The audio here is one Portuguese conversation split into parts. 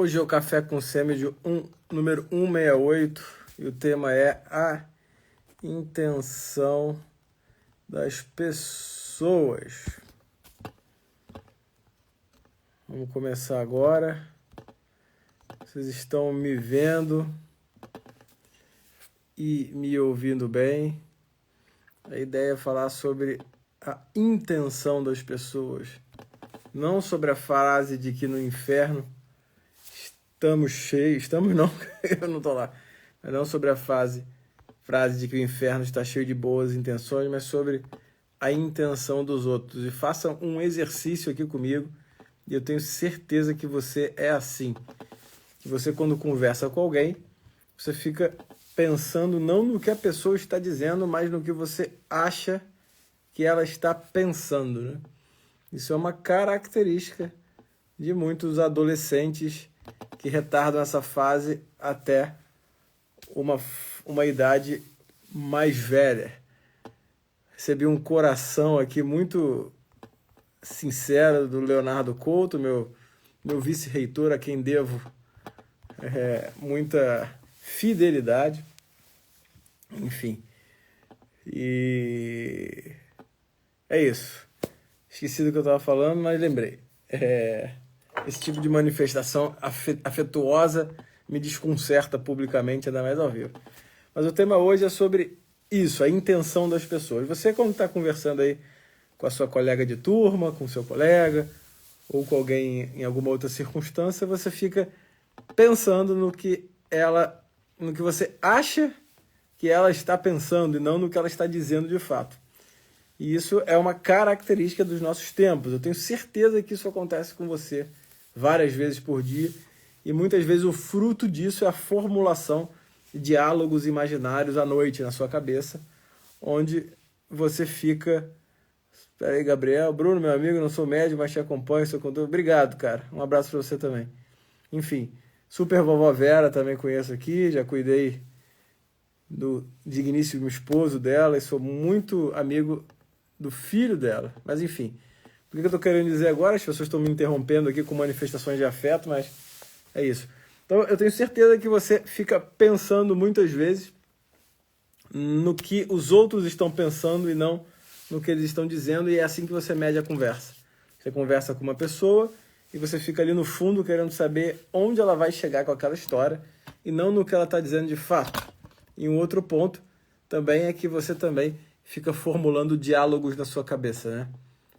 Hoje é o Café com Sêmide número 168 e o tema é a intenção das pessoas. Vamos começar agora. Vocês estão me vendo e me ouvindo bem. A ideia é falar sobre a intenção das pessoas, não sobre a frase de que no inferno estamos cheios, estamos não, eu não estou lá, mas não sobre a frase de que o inferno está cheio de boas intenções, mas sobre a intenção dos outros. E façam um exercício aqui comigo, e eu tenho certeza que você é assim. Que você, quando conversa com alguém, você fica pensando não no que a pessoa está dizendo, mas no que você acha que ela está pensando, né? Isso é uma característica de muitos adolescentes que retardam essa fase até uma idade mais velha. Recebi um coração aqui muito sincero do Leonardo Couto, meu vice-reitor, a quem devo muita fidelidade. Enfim. E é isso. Esqueci do que eu estava falando, mas lembrei. Esse tipo de manifestação afetuosa me desconcerta publicamente, ainda mais ao vivo. Mas o tema hoje é sobre isso, a intenção das pessoas. Você, quando está conversando aí com a sua colega de turma, com o seu colega, ou com alguém em alguma outra circunstância, você fica pensando no que você acha que ela está pensando e não no que ela está dizendo de fato. E isso é uma característica dos nossos tempos. Eu tenho certeza que isso acontece com você várias vezes por dia, e muitas vezes o fruto disso é a formulação de diálogos imaginários à noite na sua cabeça, onde você fica... Espera aí, Gabriel. Bruno, meu amigo, não sou médico, mas te acompanho, seu conteúdo. Obrigado, cara. Um abraço para você também. Enfim, Super Vovó Vera também conheço aqui, já cuidei do digníssimo esposo dela e sou muito amigo do filho dela. Mas enfim, o que eu estou querendo dizer agora? As pessoas estão me interrompendo aqui com manifestações de afeto, mas é isso. Então eu tenho certeza que você fica pensando muitas vezes no que os outros estão pensando e não no que eles estão dizendo, e é assim que você mede a conversa. Você conversa com uma pessoa e você fica ali no fundo querendo saber onde ela vai chegar com aquela história e não no que ela está dizendo de fato. E um outro ponto também é que você também fica formulando diálogos na sua cabeça, né?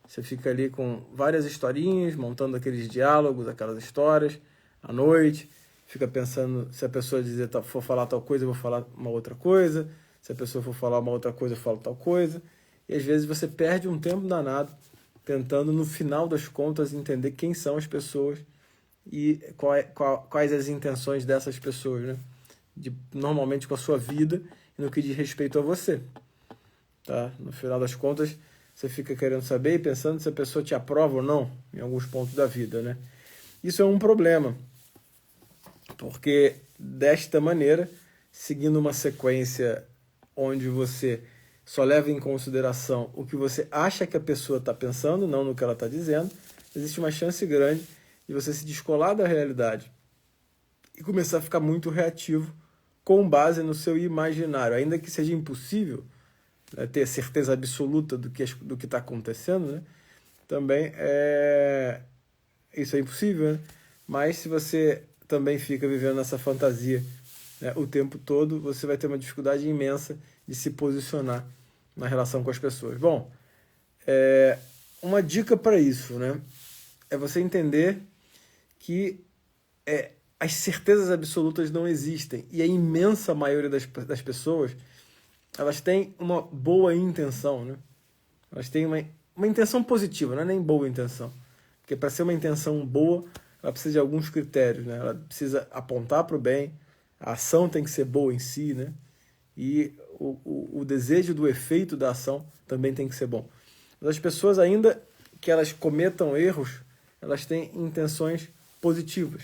Você fica ali com várias historinhas, montando aqueles diálogos, aquelas histórias, à noite, fica pensando, se a pessoa for falar tal coisa, eu vou falar uma outra coisa, se a pessoa for falar uma outra coisa, eu falo tal coisa, e às vezes você perde um tempo danado tentando, no final das contas, entender quem são as pessoas e quais as intenções dessas pessoas, né? Normalmente com a sua vida e no que diz respeito a você. Tá? No final das contas, você fica querendo saber e pensando se a pessoa te aprova ou não em alguns pontos da vida, né? Isso é um problema, porque desta maneira, seguindo uma sequência onde você só leva em consideração o que você acha que a pessoa está pensando, não no que ela está dizendo, existe uma chance grande de você se descolar da realidade e começar a ficar muito reativo com base no seu imaginário. Ainda que seja impossível, né, ter certeza absoluta do que está acontecendo, né? Também isso é impossível, né? Mas se você também fica vivendo nessa fantasia, né, o tempo todo, você vai ter uma dificuldade imensa de se posicionar na relação com as pessoas. Bom, uma dica para isso, né, é você entender que as certezas absolutas não existem, e a imensa maioria das pessoas, elas têm uma boa intenção, né? Elas têm uma intenção positiva, não é nem boa intenção, porque para ser uma intenção boa, ela precisa de alguns critérios, né? Ela precisa apontar para o bem, a ação tem que ser boa em si, né? E o desejo do efeito da ação também tem que ser bom. Mas as pessoas, ainda que elas cometam erros, elas têm intenções positivas.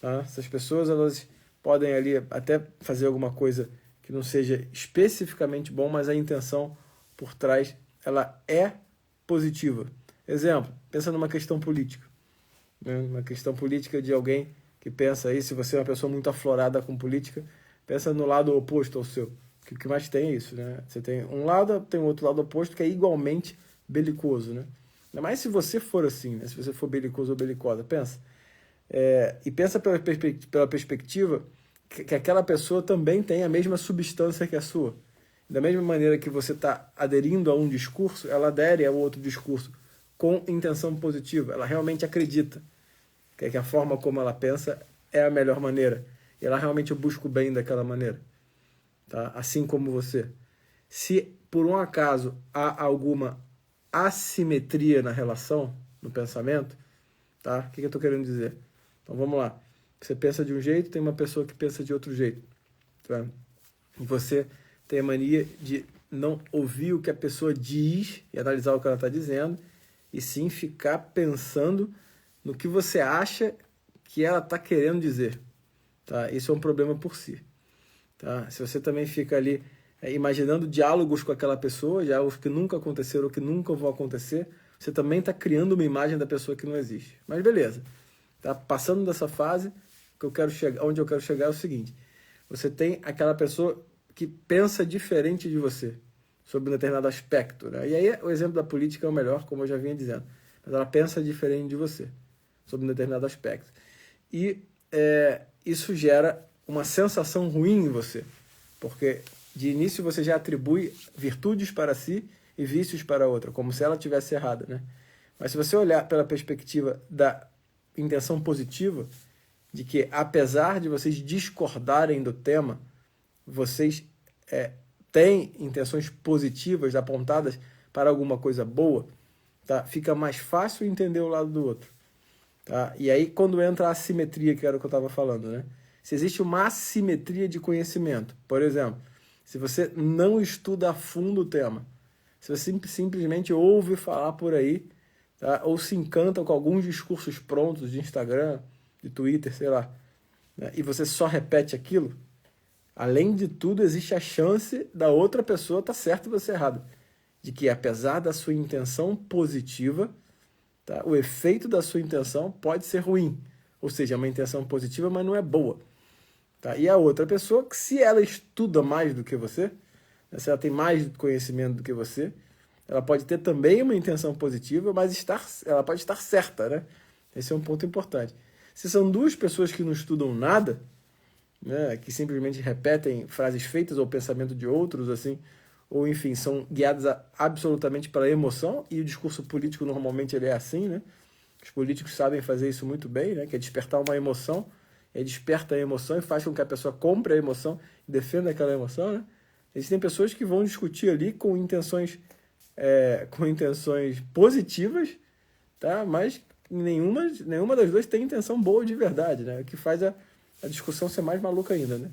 Tá? Essas pessoas, elas podem ali até fazer alguma coisa que não seja especificamente bom, mas a intenção por trás, ela é positiva. Exemplo, pensa numa questão política. Né? Uma questão política de alguém que pensa aí, se você é uma pessoa muito aflorada com política, pensa no lado oposto ao seu. Que o que mais tem é isso, né? Você tem um lado, tem o outro lado oposto que é igualmente belicoso, né? Ainda mais se você for assim, né? Se você for belicoso ou belicosa, pensa. E pensa pela perspectiva que aquela pessoa também tem a mesma substância que a sua. Da mesma maneira que você está aderindo a um discurso, ela adere ao outro discurso com intenção positiva. Ela realmente acredita que a forma como ela pensa é a melhor maneira. E ela realmente busca o bem daquela maneira. Tá? Assim como você. Se por um acaso há alguma assimetria na relação, no pensamento, tá? O que eu estou querendo dizer? Então vamos lá. Você pensa de um jeito, tem uma pessoa que pensa de outro jeito. Tá? E você tem a mania de não ouvir o que a pessoa diz e analisar o que ela está dizendo, e sim ficar pensando no que você acha que ela está querendo dizer. Tá? Isso é um problema por si. Tá? Se você também fica ali imaginando diálogos com aquela pessoa, diálogos que nunca aconteceram ou que nunca vão acontecer, você também está criando uma imagem da pessoa que não existe. Mas beleza. Tá? Passando dessa fase, onde eu quero chegar é o seguinte. Você tem aquela pessoa que pensa diferente de você sobre um determinado aspecto. Né? E aí o exemplo da política é o melhor, como eu já vinha dizendo. Mas ela pensa diferente de você sobre um determinado aspecto. E isso gera uma sensação ruim em você, porque de início você já atribui virtudes para si e vícios para outra, como se ela tivesse errada, né? Mas se você olhar pela perspectiva da intenção positiva, de que apesar de vocês discordarem do tema, vocês têm intenções positivas apontadas para alguma coisa boa, tá? Fica mais fácil entender o lado do outro. Tá? E aí quando entra a assimetria, que era o que eu estava falando, né? Se existe uma assimetria de conhecimento, por exemplo, se você não estuda a fundo o tema, se você simplesmente ouve falar por aí, tá? Ou se encanta com alguns discursos prontos de Instagram, de Twitter, sei lá, né? E você só repete aquilo, além de tudo, existe a chance da outra pessoa estar certa e você errado. De que apesar da sua intenção positiva, tá? O efeito da sua intenção pode ser ruim. Ou seja, é uma intenção positiva, mas não é boa. Tá? E a outra pessoa, que se ela estuda mais do que você, né? Se ela tem mais conhecimento do que você, ela pode ter também uma intenção positiva, mas ela pode estar certa. Né? Esse é um ponto importante. Se são duas pessoas que não estudam nada, né? Que simplesmente repetem frases feitas ou pensamento de outros, assim, ou enfim, são guiados absolutamente pela emoção, e o discurso político normalmente ele é assim, né? Os políticos sabem fazer isso muito bem, né? Que é despertar uma emoção, ele desperta a emoção e faz com que a pessoa compre a emoção e defenda aquela emoção, né? Existem pessoas que vão discutir ali com intenções positivas, tá? Mas nenhuma das duas tem intenção boa de verdade, né? O que faz a discussão ser mais maluca ainda, né?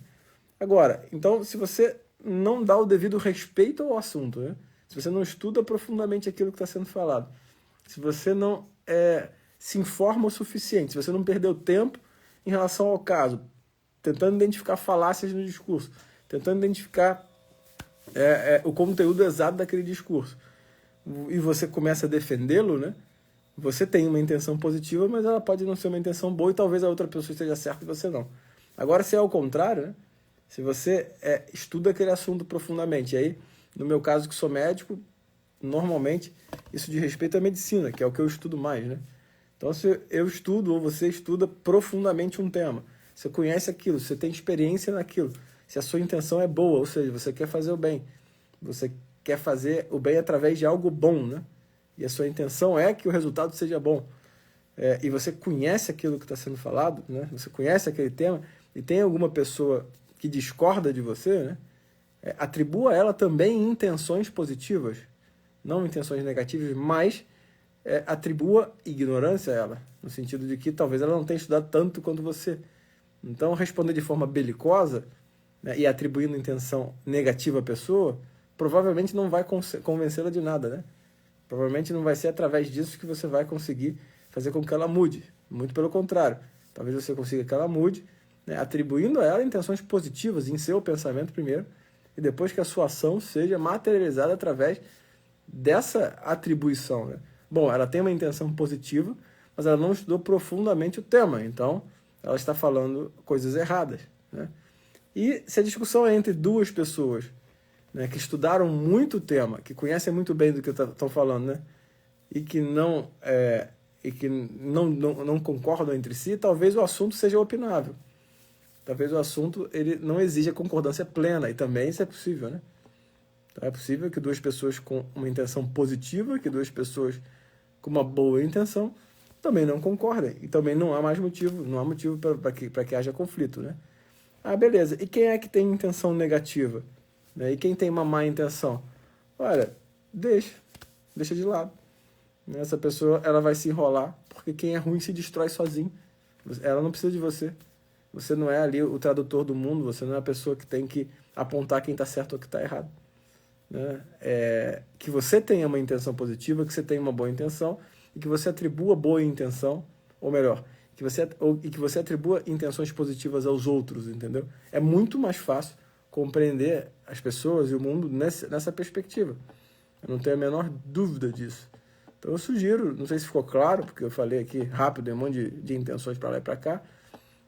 Agora, então, se você não dá o devido respeito ao assunto, né? Se você não estuda profundamente aquilo que está sendo falado, se você não se informa o suficiente, se você não perdeu tempo em relação ao caso, tentando identificar falácias no discurso, tentando identificar o conteúdo exato daquele discurso, e você começa a defendê-lo, né? Você tem uma intenção positiva, mas ela pode não ser uma intenção boa e talvez a outra pessoa esteja certa e você não. Agora, se é ao contrário, né? Se você estuda aquele assunto profundamente, e aí, no meu caso que sou médico, normalmente isso diz respeito à medicina, que é o que eu estudo mais, né? Então, se eu estudo ou você estuda profundamente um tema, você conhece aquilo, você tem experiência naquilo, se a sua intenção é boa, ou seja, você quer fazer o bem, você quer fazer o bem através de algo bom, né? E a sua intenção é que o resultado seja bom. E você conhece aquilo que está sendo falado, né? Você conhece aquele tema, e tem alguma pessoa que discorda de você, né? Atribua a ela também intenções positivas, não intenções negativas, mas atribua ignorância a ela, no sentido de que talvez ela não tenha estudado tanto quanto você. Então, responder de forma belicosa, né, e atribuindo intenção negativa à pessoa, provavelmente não vai convencê-la de nada, né? Provavelmente não vai ser através disso que você vai conseguir fazer com que ela mude. Muito pelo contrário. Talvez você consiga que ela mude, né, atribuindo a ela intenções positivas em seu pensamento primeiro, e depois que a sua ação seja materializada através dessa atribuição, né? Bom, ela tem uma intenção positiva, mas ela não estudou profundamente o tema, então ela está falando coisas erradas, né? E se a discussão é entre duas pessoas, né, que estudaram muito o tema, que conhecem muito bem do que estão falando, né, e que não concordam entre si, talvez o assunto seja opinável. Talvez o assunto ele não exija concordância plena, e também isso é possível, né? Então é possível que duas pessoas com uma intenção positiva, que duas pessoas com uma boa intenção, também não concordem. E também não há motivo para que haja conflito, né? Ah, beleza. E quem é que tem intenção negativa? Né? E quem tem uma má intenção? Olha, deixa de lado. Essa pessoa ela vai se enrolar, porque quem é ruim se destrói sozinho. Ela não precisa de você. Você não é ali o tradutor do mundo, você não é a pessoa que tem que apontar quem está certo ou quem está errado. Né? Que você tenha uma intenção positiva, que você tenha uma boa intenção, e que você atribua boa intenção, ou melhor, que você atribua intenções positivas aos outros, entendeu? É muito mais fácil compreender as pessoas e o mundo nessa perspectiva. Eu não tenho a menor dúvida disso. Então eu sugiro, não sei se ficou claro, porque eu falei aqui rápido, um monte de intenções para lá e para cá.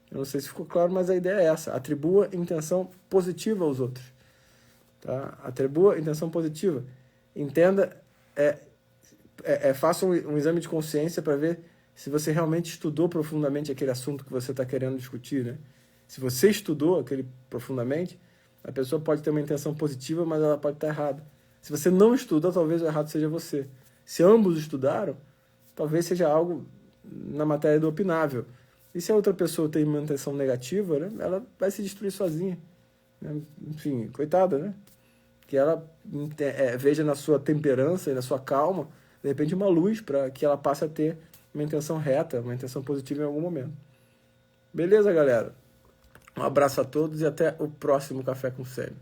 Eu não sei se ficou claro, mas a ideia é essa. Atribua intenção positiva aos outros. Tá? Atribua intenção positiva. Entenda, faça um exame de consciência para ver se você realmente estudou profundamente aquele assunto que você está querendo discutir, né? Se você estudou aquele profundamente, a pessoa pode ter uma intenção positiva, mas ela pode estar errada. Se você não estuda, talvez o errado seja você. Se ambos estudaram, talvez seja algo na matéria do opinável. E se a outra pessoa tem uma intenção negativa, né, ela vai se destruir sozinha. Né? Enfim, coitada, né? Que ela veja na sua temperança e na sua calma, de repente, uma luz para que ela passe a ter uma intenção reta, uma intenção positiva em algum momento. Beleza, galera? Um abraço a todos e até o próximo Café com Sério.